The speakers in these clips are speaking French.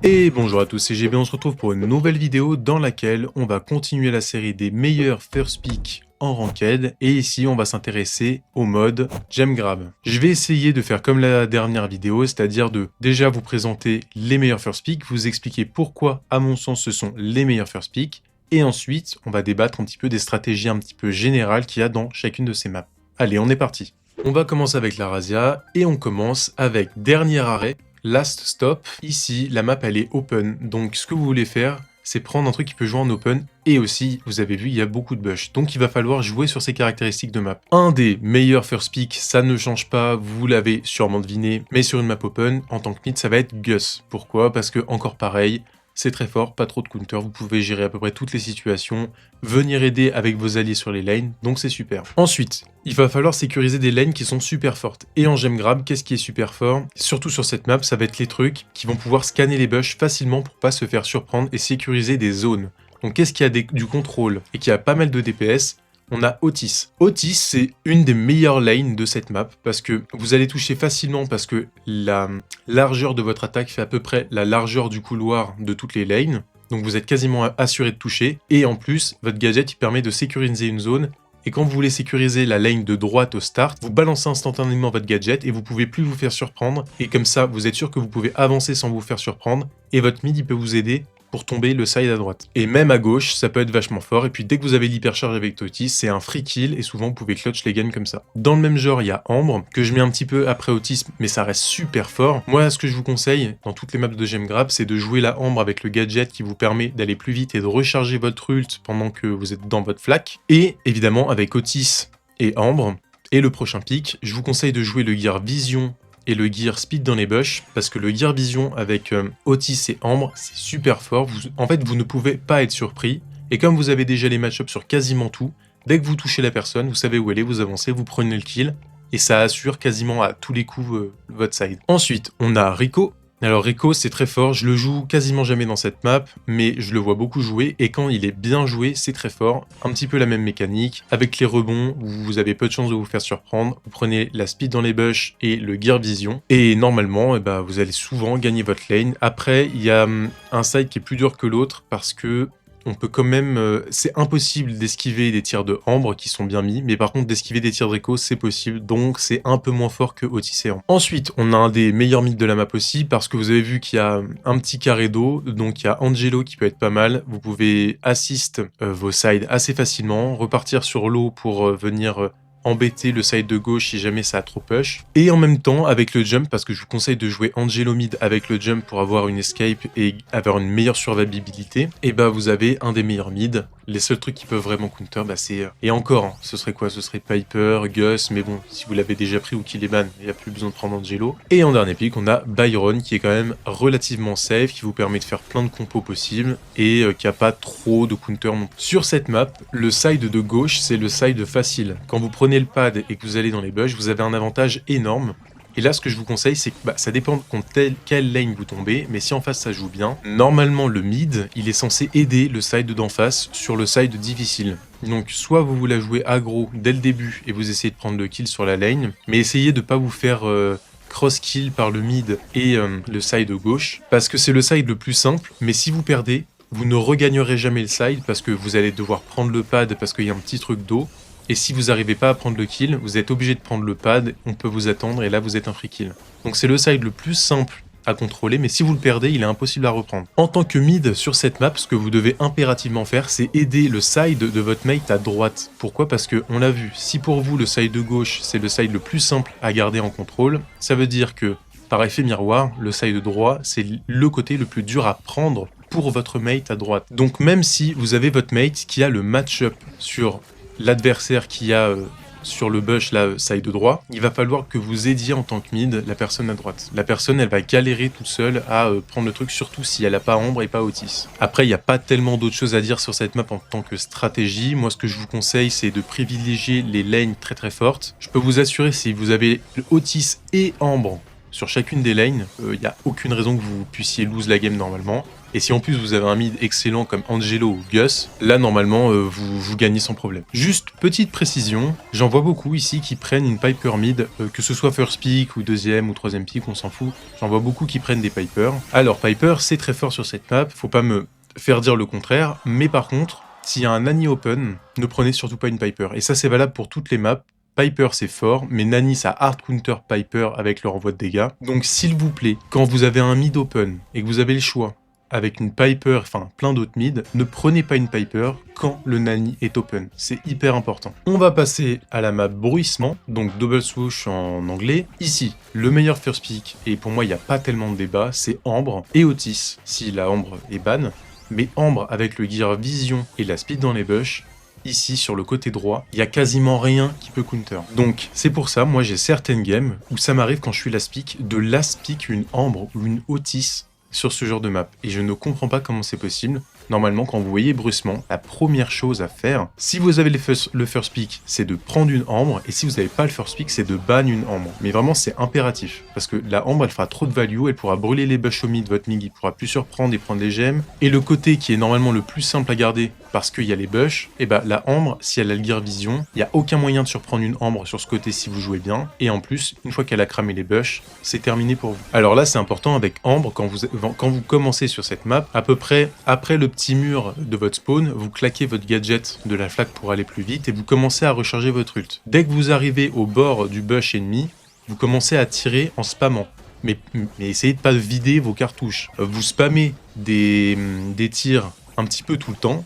Et bonjour à tous, c'est GB, on se retrouve pour une nouvelle vidéo dans laquelle on va continuer la série des meilleurs first pick en ranked, et ici on va s'intéresser au mode Gem Grab. Je vais essayer de faire comme la dernière vidéo, c'est-à-dire de déjà vous présenter les meilleurs first pick, vous expliquer pourquoi à mon sens ce sont les meilleurs first pick, et ensuite on va débattre un petit peu des stratégies un petit peu générales qu'il y a dans chacune de ces maps. Allez, on est parti. On va commencer avec la Razia, et on commence avec dernier arrêt, Last Stop. Ici, la map elle est open, donc ce que vous voulez faire, c'est prendre un truc qui peut jouer en open, et aussi, vous avez vu, il y a beaucoup de bush, donc il va falloir jouer sur ces caractéristiques de map. Un des meilleurs first pick, ça ne change pas, vous l'avez sûrement deviné, mais sur une map open, en tant que mid, ça va être Gus. Pourquoi? Parce que, encore pareil, c'est très fort, pas trop de counter, vous pouvez gérer à peu près toutes les situations, venir aider avec vos alliés sur les lanes, donc c'est super. Ensuite, il va falloir sécuriser des lanes qui sont super fortes. Et en Gem Grab, qu'est-ce qui est super fort? Surtout sur cette map, ça va être les trucs qui vont pouvoir scanner les bush facilement pour pas se faire surprendre et sécuriser des zones. Donc qu'est-ce qui a du contrôle et qui a pas mal de DPS? On a Otis. Otis, c'est une des meilleures lanes de cette map parce que vous allez toucher facilement parce que la largeur de votre attaque fait à peu près la largeur du couloir de toutes les lanes. Donc vous êtes quasiment assuré de toucher. Et en plus, votre gadget il permet de sécuriser une zone. Et quand vous voulez sécuriser la lane de droite au start, vous balancez instantanément votre gadget et vous pouvez plus vous faire surprendre. Et comme ça, vous êtes sûr que vous pouvez avancer sans vous faire surprendre. Et votre mid, il peut vous aider pour tomber le side à droite. Et même à gauche, ça peut être vachement fort. Et puis dès que vous avez l'hypercharge avec Otis, c'est un free kill et souvent vous pouvez clutch les games comme ça. Dans le même genre, il y a Ambre, que je mets un petit peu après Otis, mais ça reste super fort. Moi, ce que je vous conseille, dans toutes les maps de Gem Grab, c'est de jouer la Ambre avec le gadget qui vous permet d'aller plus vite et de recharger votre ult pendant que vous êtes dans votre flaque. Et évidemment, avec Otis et Ambre, et le prochain pick, je vous conseille de jouer le gear Vision et le gear speed dans les bush, parce que le gear vision avec Otis et Ambre, c'est super fort. En fait, vous ne pouvez pas être surpris, et comme vous avez déjà les match-ups sur quasiment tout, dès que vous touchez la personne, vous savez où elle est, vous avancez, vous prenez le kill, et ça assure quasiment à tous les coups votre side. Ensuite, on a Rico. Alors Rico, c'est très fort, je le joue quasiment jamais dans cette map, mais je le vois beaucoup jouer, et quand il est bien joué, c'est très fort. Un petit peu la même mécanique, avec les rebonds, où vous avez peu de chances de vous faire surprendre, vous prenez la speed dans les bush et le gear vision, et normalement, vous allez souvent gagner votre lane. Après, il y a un side qui est plus dur que l'autre, parce que on peut quand même... c'est impossible d'esquiver des tirs de Ambre qui sont bien mis, mais par contre d'esquiver des tirs de Rico, c'est possible, donc c'est un peu moins fort que Otis et Ambre. Ensuite, on a un des meilleurs mythes de la map aussi, parce que vous avez vu qu'il y a un petit carré d'eau, donc il y a Angelo qui peut être pas mal, vous pouvez assist vos sides assez facilement, repartir sur l'eau pour venir... embêter le side de gauche si jamais ça a trop push. Et en même temps, avec le jump, parce que je vous conseille de jouer Angelo mid avec le jump pour avoir une escape et avoir une meilleure survivabilité, et vous avez un des meilleurs mid. Les seuls trucs qui peuvent vraiment counter, c'est... Et encore, hein, ce serait quoi? Ce serait Piper, Gus, mais bon, si vous l'avez déjà pris ou qu'il est ban, il n'y a plus besoin de prendre Angelo. Et en dernier pick, on a Byron, qui est quand même relativement safe, qui vous permet de faire plein de compos possibles, et qui a pas trop de counter non plus. Sur cette map, le side de gauche, c'est le side facile. Quand vous prenez le pad et que vous allez dans les bush, vous avez un avantage énorme. Et là, ce que je vous conseille, c'est que ça dépend contre quelle lane vous tombez, mais si en face ça joue bien, normalement le mid, il est censé aider le side d'en face sur le side difficile. Donc soit vous voulez jouer aggro dès le début et vous essayez de prendre le kill sur la lane, mais essayez de pas vous faire... cross-kill par le mid et le side gauche, parce que c'est le side le plus simple, mais si vous perdez, vous ne regagnerez jamais le side, parce que vous allez devoir prendre le pad parce qu'il y a un petit truc d'eau, et si vous n'arrivez pas à prendre le kill, vous êtes obligé de prendre le pad, on peut vous attendre, et là vous êtes un free kill. Donc c'est le side le plus simple à contrôler, mais si vous le perdez, il est impossible à reprendre. En tant que mid sur cette map, ce que vous devez impérativement faire, c'est aider le side de votre mate à droite. Pourquoi? Parce que on l'a vu, si pour vous le side de gauche, c'est le side le plus simple à garder en contrôle, ça veut dire que, par effet miroir, le side droit, c'est le côté le plus dur à prendre pour votre mate à droite. Donc même si vous avez votre mate qui a le match-up sur l'adversaire qui a sur le bush là, side droit, il va falloir que vous aidiez en tant que mid la personne à droite. La personne, elle va galérer toute seule à prendre le truc, surtout si elle a pas Ambre et pas Otis. Après, il n'y a pas tellement d'autres choses à dire sur cette map en tant que stratégie. Moi, ce que je vous conseille, c'est de privilégier les lanes très très fortes. Je peux vous assurer, si vous avez Otis et Ambre sur chacune des lanes, il n'y a aucune raison que vous puissiez lose la game normalement. Et si en plus vous avez un mid excellent comme Angelo ou Gus, là normalement vous gagnez sans problème. Juste petite précision, j'en vois beaucoup ici qui prennent une Piper mid, que ce soit first pick ou deuxième ou troisième pick, on s'en fout. J'en vois beaucoup qui prennent des Piper. Alors Piper c'est très fort sur cette map, faut pas me faire dire le contraire, mais par contre, s'il y a un Nani open, ne prenez surtout pas une Piper. Et ça c'est valable pour toutes les maps. Piper c'est fort, mais Nani ça hard counter Piper avec leur envoi de dégâts. Donc s'il vous plaît, quand vous avez un mid open et que vous avez le choix avec une Piper, enfin plein d'autres mid, ne prenez pas une Piper quand le Nani est open. C'est hyper important. On va passer à la map bruissement, donc double swoosh en anglais. Ici, le meilleur first pick, et pour moi il n'y a pas tellement de débat, c'est Ambre et Otis, si la Ambre est ban. Mais Ambre avec le gear vision et la speed dans les bush, ici sur le côté droit, il y a quasiment rien qui peut counter. Donc c'est pour ça, moi j'ai certaines games où ça m'arrive quand je suis last pick de last pick une Ambre ou une Otis sur ce genre de map. Et je ne comprends pas comment c'est possible. Normalement, quand vous voyez bruissement, la première chose à faire, si vous avez le first pick, c'est de prendre une Ambre, et si vous n'avez pas le first pick, c'est de ban une Ambre. Mais vraiment, c'est impératif, parce que la Ambre, elle fera trop de value, elle pourra brûler les bush au mid, votre mid, il pourra plus surprendre et prendre les gemmes. Et le côté qui est normalement le plus simple à garder, parce qu'il y a les bush, et bah la Ambre, si elle a le gear vision, il n'y a aucun moyen de surprendre une Ambre sur ce côté si vous jouez bien, et en plus, une fois qu'elle a cramé les bush, c'est terminé pour vous. Alors là, c'est important avec Ambre, quand vous commencez sur cette map, à peu près après le petit mur de votre spawn, vous claquez votre gadget de la flaque pour aller plus vite et vous commencez à recharger votre ult. Dès que vous arrivez au bord du bush ennemi, vous commencez à tirer en spammant. Mais essayez de pas vider vos cartouches. Vous spammez des tirs un petit peu tout le temps,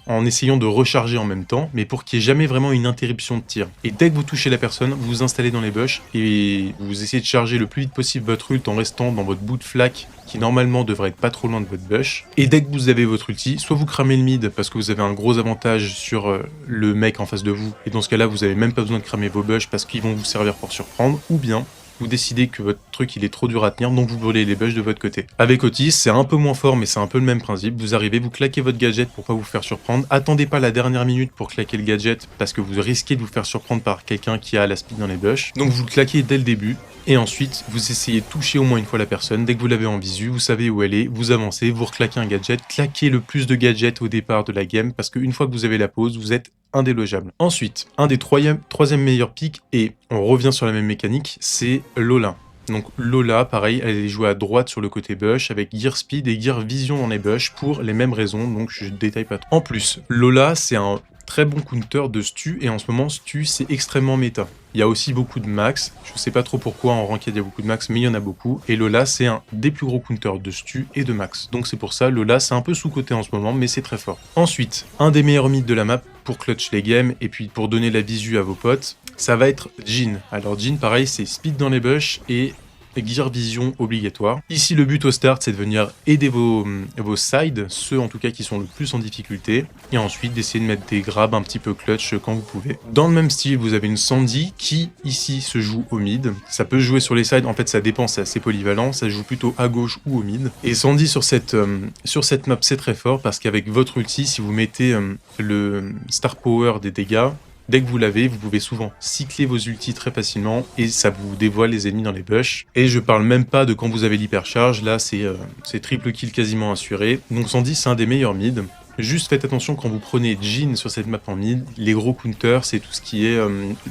en essayant de recharger en même temps, mais pour qu'il n'y ait jamais vraiment une interruption de tir. Et dès que vous touchez la personne, vous vous installez dans les bush et vous essayez de charger le plus vite possible votre ult en restant dans votre bout de flaque qui normalement devrait être pas trop loin de votre bush. Et dès que vous avez votre ulti, soit vous cramez le mid parce que vous avez un gros avantage sur le mec en face de vous, et dans ce cas-là, vous avez même pas besoin de cramer vos bush parce qu'ils vont vous servir pour surprendre, ou bien vous décidez que votre truc il est trop dur à tenir, donc vous brûlez les bush de votre côté. Avec Otis, c'est un peu moins fort, mais c'est un peu le même principe. Vous arrivez, vous claquez votre gadget pour pas vous faire surprendre. Attendez pas la dernière minute pour claquer le gadget, parce que vous risquez de vous faire surprendre par quelqu'un qui a la speed dans les bush. Donc vous le claquez dès le début, et ensuite vous essayez de toucher au moins une fois la personne. Dès que vous l'avez en visu, vous savez où elle est, vous avancez, vous reclaquez un gadget, claquez le plus de gadgets au départ de la game, parce qu'une fois que vous avez la pause, vous êtes indélogeable. Ensuite, un des troisième meilleurs picks, et on revient sur la même mécanique, c'est Lola. Donc Lola, pareil, elle est jouée à droite sur le côté bush avec Gear Speed et Gear Vision dans les bush pour les mêmes raisons, donc je détaille pas trop. En plus, Lola, c'est un très bon counter de Stu, et en ce moment, Stu, c'est extrêmement méta. Il y a aussi beaucoup de max, je sais pas trop pourquoi en ranked il y a beaucoup de max, mais il y en a beaucoup, et Lola, c'est un des plus gros counters de Stu et de max. Donc c'est pour ça, Lola, c'est un peu sous-coté en ce moment, mais c'est très fort. Ensuite, un des meilleurs mythes de la map pour clutch les games, et puis pour donner la visu à vos potes, ça va être Jhin. Alors Jhin, pareil, c'est speed dans les bush et Gear Vision obligatoire. Ici, le but au start, c'est de venir aider vos sides, ceux en tout cas qui sont le plus en difficulté, et ensuite d'essayer de mettre des grabs un petit peu clutch quand vous pouvez. Dans le même style, vous avez une Sandy qui, ici, se joue au mid. Ça peut jouer sur les sides, en fait ça dépend, c'est assez polyvalent, ça joue plutôt à gauche ou au mid. Et Sandy sur cette map, c'est très fort, parce qu'avec votre ulti, si vous mettez le star power des dégâts, dès que vous l'avez, vous pouvez souvent cycler vos ultis très facilement et ça vous dévoile les ennemis dans les bush. Et je parle même pas de quand vous avez l'hypercharge, là c'est triple kill quasiment assuré. Donc Sandy, c'est un des meilleurs mid. Juste faites attention quand vous prenez Jhin sur cette map en mid, les gros counters, c'est tout ce qui est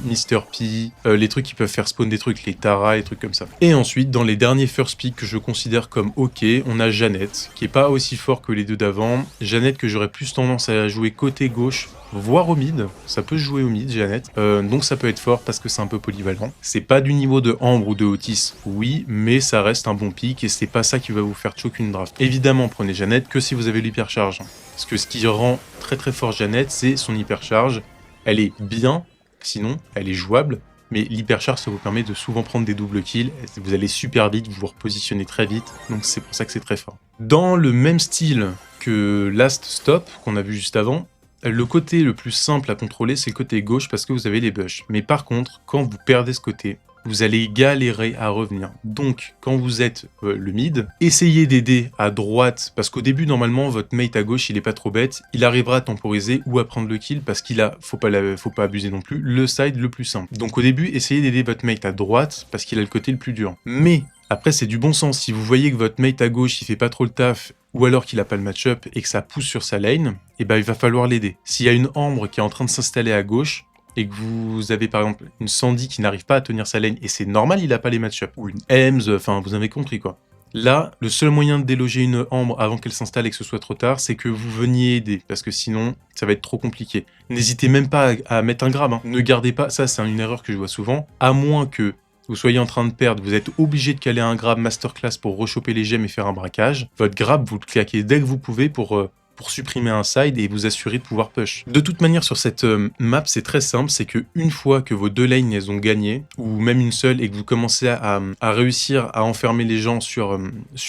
Mr. P, les trucs qui peuvent faire spawn des trucs, les Tara, les trucs comme ça. Et ensuite, dans les derniers first pick que je considère comme ok, on a Jeannette, qui est pas aussi fort que les deux d'avant. Jeannette que j'aurais plus tendance à jouer côté gauche, voire au mid, ça peut jouer au mid, Jeannette, donc ça peut être fort parce que c'est un peu polyvalent. C'est pas du niveau de Ambre ou de Otis, oui, mais ça reste un bon pick et c'est pas ça qui va vous faire choke une draft. Évidemment, prenez Jeannette que si vous avez l'hypercharge. Parce que ce qui rend très très fort Jeannette, c'est son hypercharge. Elle est bien, sinon elle est jouable, mais l'hypercharge ça vous permet de souvent prendre des doubles kills, vous allez super vite, vous vous repositionnez très vite, donc c'est pour ça que c'est très fort. Dans le même style que Last Stop, qu'on a vu juste avant, le côté le plus simple à contrôler, c'est le côté gauche parce que vous avez les bush. Mais par contre, quand vous perdez ce côté, vous allez galérer à revenir. Donc, quand vous êtes le mid, essayez d'aider à droite, parce qu'au début, normalement, votre mate à gauche, il est pas trop bête, il arrivera à temporiser ou à prendre le kill, parce qu'il a, faut pas abuser non plus, le side le plus simple. Donc au début, essayez d'aider votre mate à droite, parce qu'il a le côté le plus dur. Mais, après, c'est du bon sens. Si vous voyez que votre mate à gauche, il fait pas trop le taf, ou alors qu'il a pas le match-up et que ça pousse sur sa lane, et ben il va falloir l'aider. S'il y a une Ambre qui est en train de s'installer à gauche, et que vous avez par exemple une Sandy qui n'arrive pas à tenir sa lane, et c'est normal, il a pas les match-up, ou une Ems, enfin vous avez compris quoi. Là, le seul moyen de déloger une Ambre avant qu'elle s'installe et que ce soit trop tard, c'est que vous veniez aider, parce que sinon, ça va être trop compliqué. N'hésitez même pas à mettre un grab, hein. Ne gardez pas, ça c'est une erreur que je vois souvent, à moins que vous soyez en train de perdre, vous êtes obligé de caler un grab masterclass pour rechoper les gemmes et faire un braquage. Votre grab, vous le claquez dès que vous pouvez pour supprimer un side et vous assurer de pouvoir push. De toute manière, sur cette map, c'est très simple, c'est que une fois que vos deux lanes elles ont gagné, ou même une seule, et que vous commencez à réussir à enfermer les gens sur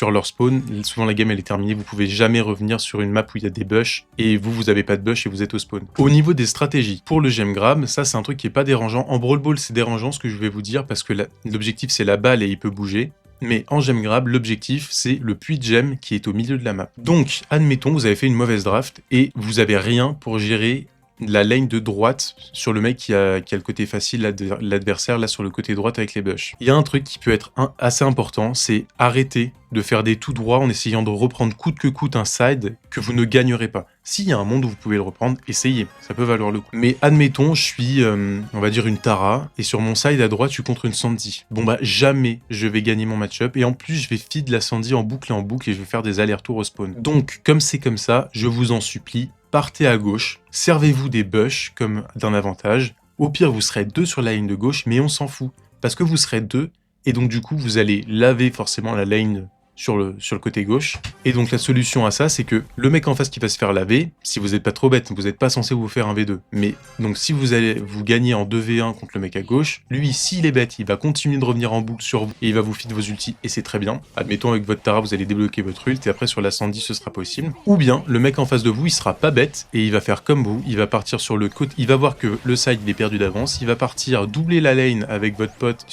leur spawn, souvent la game elle est terminée, vous pouvez jamais revenir sur une map où il y a des bush, et vous avez pas de bush et vous êtes au spawn. Au niveau des stratégies, pour le gem grab, ça c'est un truc qui est pas dérangeant. En Brawl Ball c'est dérangeant ce que je vais vous dire, parce que l'objectif c'est la balle et il peut bouger. Mais en gem grab, l'objectif, c'est le puits de gemme qui est au milieu de la map. Donc, admettons, vous avez fait une mauvaise draft et vous avez rien pour gérer la lane de droite sur le mec qui a le côté facile, l'adversaire là sur le côté droite avec les bush. Il y a un truc qui peut être assez important, c'est arrêter de faire des tout droits en essayant de reprendre coûte que coûte un side que vous ne gagnerez pas. S'il y a un monde où vous pouvez le reprendre, essayez, ça peut valoir le coup. Mais admettons, je suis, on va dire une Tara, et sur mon side à droite, je suis contre une Sandy. Bon bah jamais je vais gagner mon match-up, et en plus je vais feed la Sandy en boucle et je vais faire des allers-retours au spawn. Donc, comme c'est comme ça, je vous en supplie, partez à gauche, servez-vous des bush comme d'un avantage. Au pire, vous serez 2 sur la ligne de gauche, mais on s'en fout. Parce que vous serez 2, et donc du coup, vous allez laver forcément la lane sur le côté gauche. Et donc la solution à ça, c'est que le mec en face qui va se faire laver, si vous n'êtes pas trop bête, vous n'êtes pas censé vous faire un V2. Mais donc si vous allez vous gagner en 2v1 contre le mec à gauche, lui, s'il est bête, il va continuer de revenir en boucle sur vous et il va vous feed vos ultis, et c'est très bien. Admettons avec votre Tara, vous allez débloquer votre ult, et après sur la Sandy, ce sera possible. Ou bien, le mec en face de vous, il sera pas bête, et il va faire comme vous, il va partir sur le côté, il va voir que le side, il est perdu d'avance, il va partir doubler la lane avec votre pote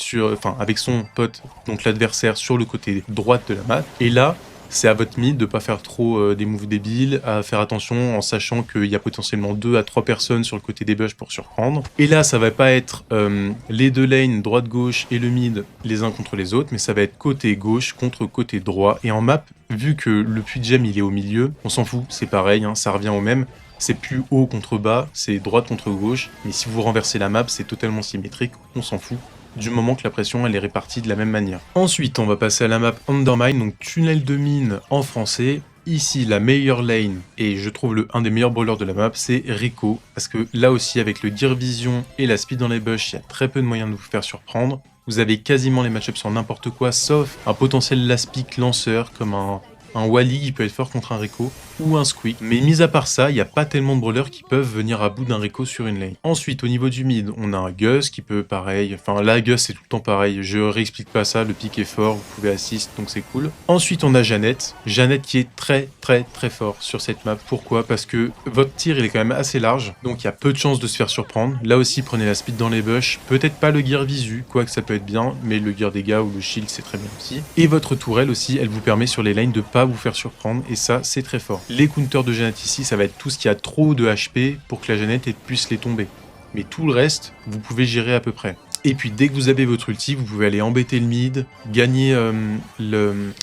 avec son pote, donc l'adversaire, sur le côté droite de la map. Et là, c'est à votre mid de pas faire trop des moves débiles, à faire attention en sachant qu'il y a potentiellement 2 à 3 personnes sur le côté des bush pour surprendre. Et là, ça va pas être les deux lanes, droite-gauche et le mid, les uns contre les autres, mais ça va être côté gauche contre côté droit. Et en map, vu que le puits de gemme il est au milieu, on s'en fout, c'est pareil, hein, ça revient au même. C'est plus haut contre bas, c'est droite contre gauche, mais si vous renversez la map, c'est totalement symétrique, on s'en fout, du moment que la pression elle est répartie de la même manière. Ensuite, on va passer à la map Undermine, donc tunnel de mine en français. Ici, la meilleure lane, et je trouve un des meilleurs brawlers de la map, c'est Rico, parce que là aussi, avec le Gear Vision et la speed dans les bush, il y a très peu de moyens de vous faire surprendre. Vous avez quasiment les match-ups sur n'importe quoi, sauf un potentiel last pick lanceur, comme un Wally qui peut être fort contre un Rico, ou un Squeak. Mais mis à part ça, il n'y a pas tellement de brawlers qui peuvent venir à bout d'un Rico sur une lane. Ensuite, au niveau du mid, on a un Gus qui peut pareil, enfin là Gus c'est tout le temps pareil, je réexplique pas ça, le pick est fort, vous pouvez assist, donc c'est cool. Ensuite on a Jeannette qui est très fort sur cette map. Pourquoi? Parce que votre tir il est quand même assez large, donc il y a peu de chances de se faire surprendre. Là aussi prenez la speed dans les bush, peut-être pas le gear visu, quoique ça peut être bien, mais le gear dégâts ou le shield c'est très bien aussi. Et votre tourelle aussi, elle vous permet sur les lanes de pas vous faire surprendre, et ça c'est très fort. Les counters de Jeannette ici, ça va être tout ce qui a trop de HP pour que la Jeannette puisse les tomber. Mais tout le reste, vous pouvez gérer à peu près. Et puis dès que vous avez votre ulti, vous pouvez aller embêter le mid, gagner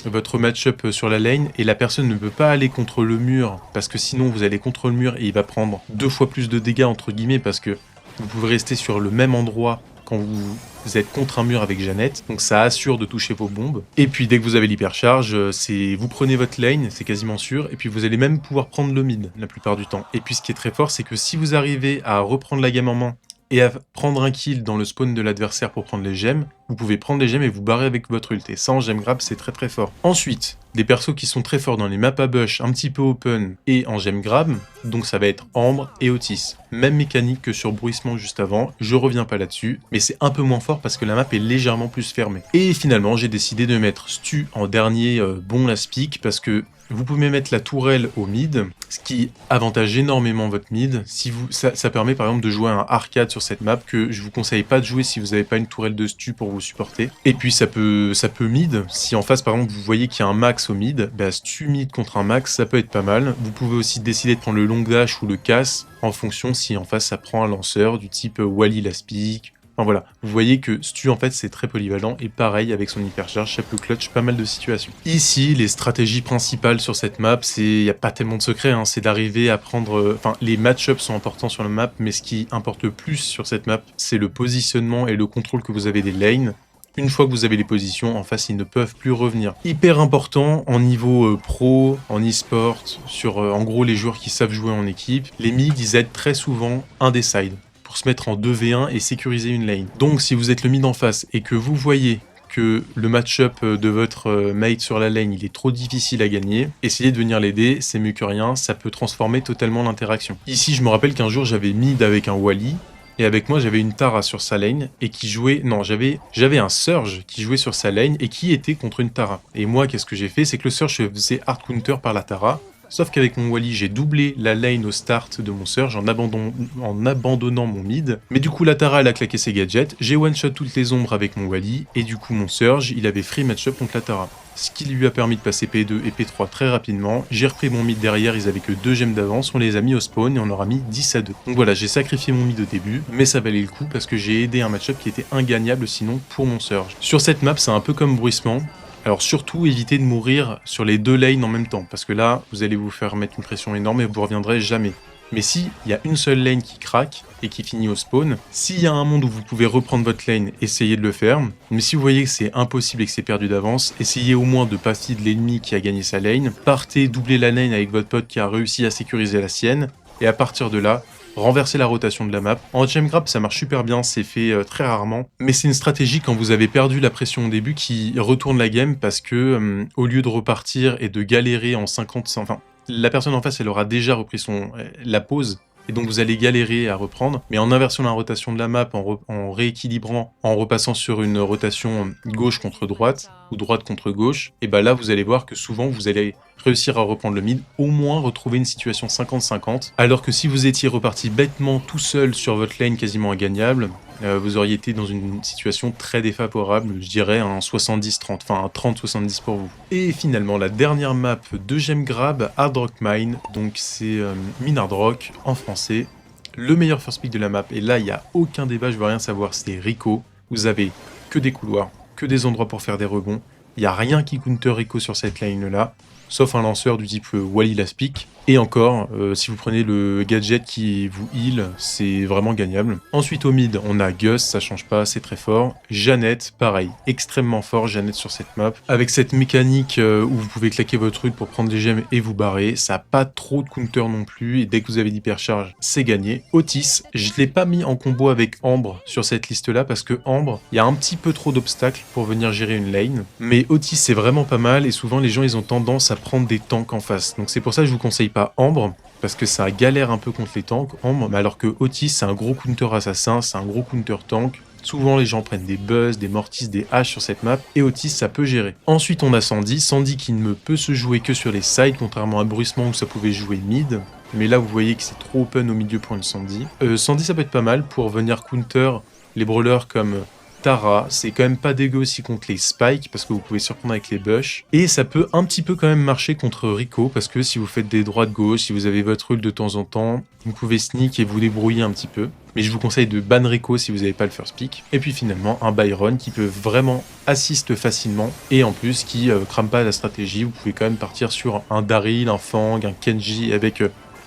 votre match-up sur la lane, et la personne ne peut pas aller contre le mur, parce que sinon vous allez contre le mur et il va prendre 2 fois plus de dégâts entre guillemets, parce que vous pouvez rester sur le même endroit quand vous êtes contre un mur avec Jeannette, donc ça assure de toucher vos bombes. Et puis dès que vous avez l'hypercharge, vous prenez votre lane, c'est quasiment sûr, et puis vous allez même pouvoir prendre le mid la plupart du temps. Et puis ce qui est très fort, c'est que si vous arrivez à reprendre la game en main, et à prendre un kill dans le spawn de l'adversaire pour prendre les gemmes, vous pouvez prendre les gemmes et vous barrer avec votre ult. Et ça en gemme grab c'est très fort. Ensuite, des persos qui sont très forts dans les maps à bush, un petit peu open et en gemme grab, donc ça va être Ambre et Otis. Même mécanique que sur Bruissement juste avant, je reviens pas là-dessus, mais c'est un peu moins fort parce que la map est légèrement plus fermée. Et finalement, j'ai décidé de mettre Stu en dernier bon last pick parce que vous pouvez mettre la tourelle au mid, ce qui avantage énormément votre mid. Ça permet par exemple de jouer un arcade sur cette map que je vous conseille pas de jouer si vous n'avez pas une tourelle de Stu pour vous supporter. Et puis ça peut mid, si en face par exemple vous voyez qu'il y a un max au mid, bah stu mid contre un max ça peut être pas mal. Vous pouvez aussi décider de prendre le long dash ou le casse en fonction si en face ça prend un lanceur du type Wally Laspic. Enfin voilà, vous voyez que Stu en fait c'est très polyvalent et pareil avec son hypercharge ça peut clutch pas mal de situations. Ici les stratégies principales sur cette map, il n'y a pas tellement de secret, hein, c'est d'arriver à prendre... Enfin les match-ups sont importants sur la map, mais ce qui importe le plus sur cette map c'est le positionnement et le contrôle que vous avez des lanes. Une fois que vous avez les positions, en face, ils ne peuvent plus revenir. Hyper important en niveau pro, en e-sport, sur en gros les joueurs qui savent jouer en équipe. Les mid, ils aident très souvent un des sides pour se mettre en 2v1 et sécuriser une lane. Donc si vous êtes le mid en face et que vous voyez que le match-up de votre mate sur la lane il est trop difficile à gagner, essayez de venir l'aider, c'est mieux que rien, ça peut transformer totalement l'interaction. Ici je me rappelle qu'un jour j'avais mid avec un Wally, et avec moi j'avais une Tara sur sa lane, et qui jouait... Non, j'avais un Surge qui jouait sur sa lane, et qui était contre une Tara. Et moi qu'est-ce que j'ai fait? C'est que le Surge se faisait hard counter par la Tara, sauf qu'avec mon Wally, j'ai doublé la lane au start de mon Surge en abandonnant mon mid. Mais du coup, la Tara, elle a claqué ses gadgets, j'ai one-shot toutes les ombres avec mon Wally, et du coup, mon Surge, il avait free match-up contre la Tara. Ce qui lui a permis de passer P2 et P3 très rapidement. J'ai repris mon mid derrière, ils avaient que 2 gemmes d'avance, on les a mis au spawn et on aura mis 10 à 2. Donc voilà, j'ai sacrifié mon mid au début, mais ça valait le coup parce que j'ai aidé un match-up qui était ingagnable sinon pour mon Surge. Sur cette map, c'est un peu comme Bruissement. Alors surtout, évitez de mourir sur les 2 lanes en même temps, parce que là, vous allez vous faire mettre une pression énorme et vous reviendrez jamais. Mais si il y a une seule lane qui craque et qui finit au spawn, s'il y a un monde où vous pouvez reprendre votre lane, essayez de le faire. Mais si vous voyez que c'est impossible et que c'est perdu d'avance, essayez au moins de passer de l'ennemi qui a gagné sa lane, partez, doublez la lane avec votre pote qui a réussi à sécuriser la sienne, et à partir de là, renverser la rotation de la map. En gem grab, ça marche super bien, c'est fait très rarement, mais c'est une stratégie quand vous avez perdu la pression au début qui retourne la game parce que au lieu de repartir et de galérer en 50, enfin, la personne en face, elle aura déjà repris la pause, et donc vous allez galérer à reprendre, mais en inversant la rotation de la map, en rééquilibrant, en repassant sur une rotation gauche contre droite, ou droite contre gauche, et bah là vous allez voir que souvent vous allez réussir à reprendre le mid, au moins retrouver une situation 50-50, alors que si vous étiez reparti bêtement tout seul sur votre lane quasiment ingagnable, vous auriez été dans une situation très défavorable, je dirais un 70-30, enfin un 30-70 pour vous. Et finalement, la dernière map de Gem Grab, Hard Rock Mine, donc c'est Mine Hard Rock en français, le meilleur first pick de la map, et là il n'y a aucun débat, je veux rien savoir, c'est Rico. Vous avez que des couloirs, que des endroits pour faire des rebonds, il n'y a rien qui counter Rico sur cette lane là, sauf un lanceur du type Wally Laspic. Et encore, si vous prenez le gadget qui vous heal, c'est vraiment gagnable. Ensuite au mid, on a Gus, ça change pas, c'est très fort. Jeannette, pareil, extrêmement fort Jeannette sur cette map. Avec cette mécanique où vous pouvez claquer votre ult pour prendre des gemmes et vous barrer, ça n'a pas trop de counter non plus, et dès que vous avez l'hypercharge, c'est gagné. Otis, je ne l'ai pas mis en combo avec Ambre sur cette liste-là, parce que Ambre, il y a un petit peu trop d'obstacles pour venir gérer une lane. Mais Otis, c'est vraiment pas mal, et souvent les gens, ils ont tendance à prendre des tanks en face. Donc c'est pour ça que je vous conseille pas Ambre, parce que ça galère un peu contre les tanks, Ambre, mais alors que Otis c'est un gros counter assassin, c'est un gros counter tank. Souvent les gens prennent des buzz, des mortis, des haches sur cette map, et Otis ça peut gérer. Ensuite on a Sandy, Sandy qui ne peut se jouer que sur les sides, contrairement à Bruissement où ça pouvait jouer mid. Mais là vous voyez que c'est trop open au milieu pour une Sandy. Sandy ça peut être pas mal pour venir counter les brawlers comme Tara, c'est quand même pas dégueu aussi contre les spikes parce que vous pouvez surprendre avec les bush. Et ça peut un petit peu quand même marcher contre Rico parce que si vous faites des droites gauche, si vous avez votre ult de temps en temps, vous pouvez sneak et vous débrouiller un petit peu. Mais je vous conseille de ban Rico si vous n'avez pas le first pick. Et puis finalement un Byron qui peut vraiment assist facilement et en plus qui crame pas la stratégie. Vous pouvez quand même partir sur un Daryl, un Fang, un Kenji avec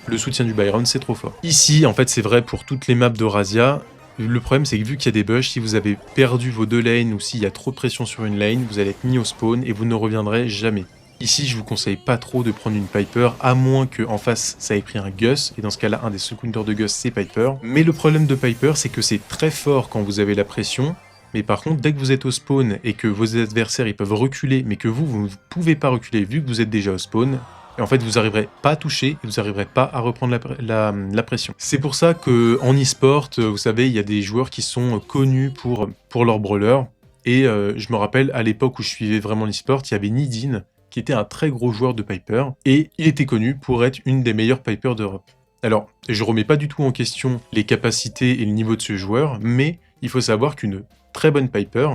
le soutien du Byron, c'est trop fort. Ici en fait c'est vrai pour toutes les maps de Razia. Le problème, c'est que vu qu'il y a des bush, si vous avez perdu vos 2 lanes ou s'il y a trop de pression sur une lane, vous allez être mis au spawn et vous ne reviendrez jamais. Ici, je vous conseille pas trop de prendre une Piper, à moins qu'en face, ça ait pris un Gus, et dans ce cas-là, un des seuls counters de Gus, c'est Piper. Mais le problème de Piper, c'est que c'est très fort quand vous avez la pression, mais par contre, dès que vous êtes au spawn et que vos adversaires ils peuvent reculer, mais que vous ne pouvez pas reculer vu que vous êtes déjà au spawn, et en fait, vous n'arriverez pas à toucher et vous n'arriverez pas à reprendre la pression. C'est pour ça qu'en e-sport, vous savez, il y a des joueurs qui sont connus pour leur brawler. Et je me rappelle, à l'époque où je suivais vraiment l'e-sport, il y avait Nidin, qui était un très gros joueur de Piper. Et il était connu pour être une des meilleures Piper d'Europe. Alors, je remets pas du tout en question les capacités et le niveau de ce joueur, mais il faut savoir qu'une très bonne Piper,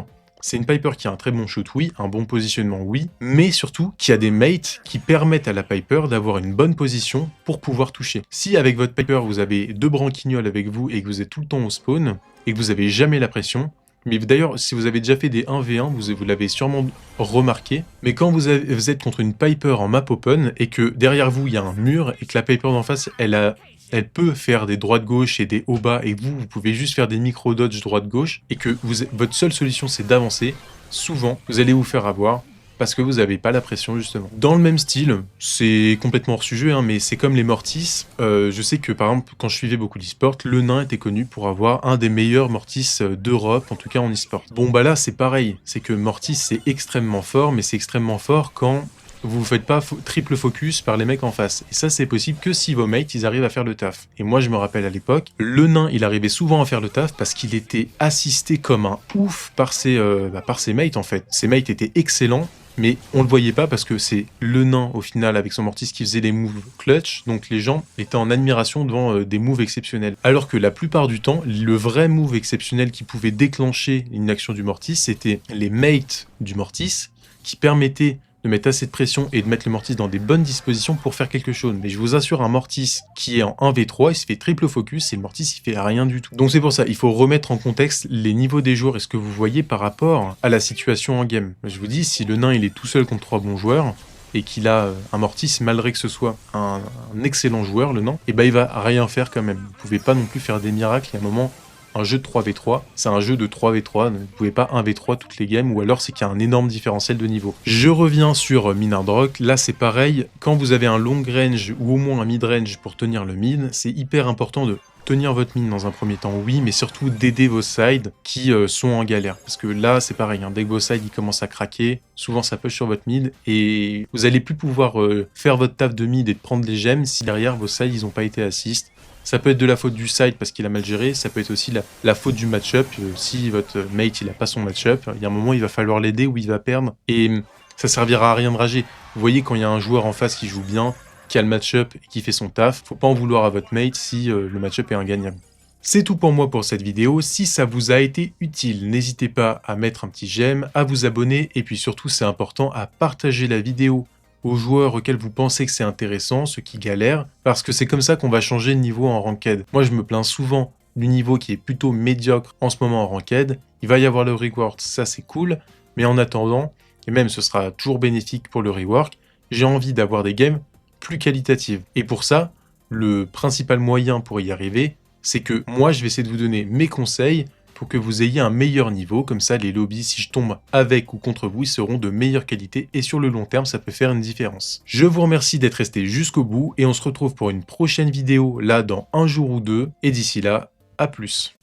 C'est une Piper qui a un très bon shoot, oui, un bon positionnement, oui, mais surtout qui a des mates qui permettent à la Piper d'avoir une bonne position pour pouvoir toucher. Si avec votre Piper vous avez 2 branquignoles avec vous et que vous êtes tout le temps au spawn, et que vous avez jamais la pression, mais d'ailleurs, si vous avez déjà fait des 1v1, vous l'avez sûrement remarqué, mais quand vous êtes contre une Piper en map open, et que derrière vous, il y a un mur, et que la Piper d'en face, elle peut faire des droites-gauche et des hauts-bas, et que vous pouvez juste faire des micro-dodge droite-gauche, et que votre seule solution, c'est d'avancer, souvent, vous allez vous faire avoir, parce que vous n'avez pas la pression, justement. Dans le même style, c'est complètement hors sujet, hein, mais c'est comme les Mortis. Je sais que, par exemple, quand je suivais beaucoup d'e-sport, le nain était connu pour avoir un des meilleurs Mortis d'Europe, en tout cas en e-sport. Bon, bah là, c'est pareil. C'est que Mortis, c'est extrêmement fort, mais c'est extrêmement fort quand vous ne faites pas triple focus par les mecs en face. Et ça, c'est possible que si vos mates, ils arrivent à faire le taf. Et moi, je me rappelle à l'époque, le nain, il arrivait souvent à faire le taf parce qu'il était assisté comme un ouf par ses mates, en fait. Ses mates étaient excellents, mais on le voyait pas parce que c'est le nain, au final, avec son Mortis, qui faisait les moves clutch, donc les gens étaient en admiration devant des moves exceptionnels. Alors que la plupart du temps, le vrai move exceptionnel qui pouvait déclencher une action du Mortis, c'était les mates du Mortis, qui permettaient de mettre assez de pression et de mettre le Mortis dans des bonnes dispositions pour faire quelque chose. Mais je vous assure, un Mortis qui est en 1v3, il se fait triple focus et le Mortis, il fait rien du tout. Donc c'est pour ça, il faut remettre en contexte les niveaux des joueurs et ce que vous voyez par rapport à la situation en game. Je vous dis, si le nain, il est tout seul contre 3 bons joueurs, et qu'il a un Mortis, malgré que ce soit un excellent joueur, le nain, et ben il va rien faire quand même. Vous pouvez pas non plus faire des miracles, il y a un moment... Un jeu de 3v3, c'est un jeu de 3v3, vous ne pouvez pas 1v3 toutes les games, ou alors c'est qu'il y a un énorme différentiel de niveau. Je reviens sur Minardrock, là c'est pareil, quand vous avez un long range ou au moins un mid range pour tenir le mid, c'est hyper important de tenir votre mid dans un premier temps, oui, mais surtout d'aider vos sides qui sont en galère. Parce que là, c'est pareil, hein, dès que vos sides ils commencent à craquer, souvent ça push sur votre mid, et vous allez plus pouvoir faire votre taf de mid et de prendre les gemmes si derrière vos sides ils n'ont pas été assist. Ça peut être de la faute du side parce qu'il a mal géré, ça peut être aussi la faute du match-up. Si votre mate il a pas son match-up, il y a un moment il va falloir l'aider ou il va perdre et ça servira à rien de rager. Vous voyez quand il y a un joueur en face qui joue bien, qui a le match-up et qui fait son taf, faut pas en vouloir à votre mate si le match-up est ingagnable. C'est tout pour moi pour cette vidéo. Si ça vous a été utile, n'hésitez pas à mettre un petit j'aime, à vous abonner et puis surtout c'est important à partager la vidéo aux joueurs auxquels vous pensez que c'est intéressant, ceux qui galèrent, parce que c'est comme ça qu'on va changer de niveau en ranked. Moi, je me plains souvent du niveau qui est plutôt médiocre en ce moment en ranked. Il va y avoir le rework, ça c'est cool, mais en attendant, et même ce sera toujours bénéfique pour le rework, j'ai envie d'avoir des games plus qualitatives. Et pour ça, le principal moyen pour y arriver, c'est que moi, je vais essayer de vous donner mes conseils pour que vous ayez un meilleur niveau, comme ça les lobbies, si je tombe avec ou contre vous, ils seront de meilleure qualité et sur le long terme, ça peut faire une différence. Je vous remercie d'être resté jusqu'au bout et on se retrouve pour une prochaine vidéo là dans un jour ou deux et d'ici là, à plus.